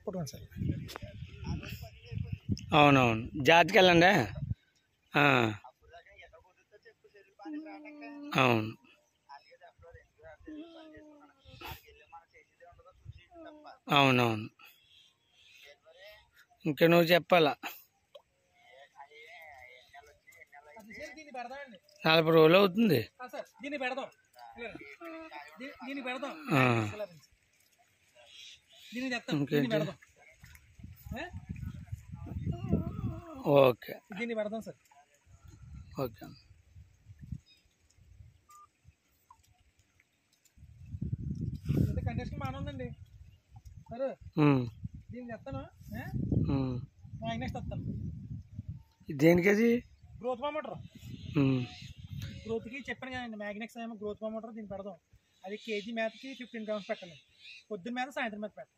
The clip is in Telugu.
పట్టుకోండి సార్. అవునవును, జాతికి వెళ్ళండి. అవును, అవునవును. ఇంకా నువ్వు చెప్పాలా. 40 రోజులు అవుతుంది. దీన్ని పెడదాం. ఓకే, దీన్ని పెడదాం సార్. ఓకే. కండిషన్ బాగానే ఉందండి సరే. దీన్ని తెస్తాను, మ్యాగ్నెట్స్ తెస్తాను. దేనికి అది? Growth motor. గ్రోత్కి చెప్పాను కదండి, మ్యాగ్నెట్స్ ఏమో గ్రోత్ మోటార్. దీన్ని పెడదాం. అది కేజీ మేతకి 15 grams పెట్టండి. పొద్దున్న మీద సాయంత్రం మీద పెట్టండి.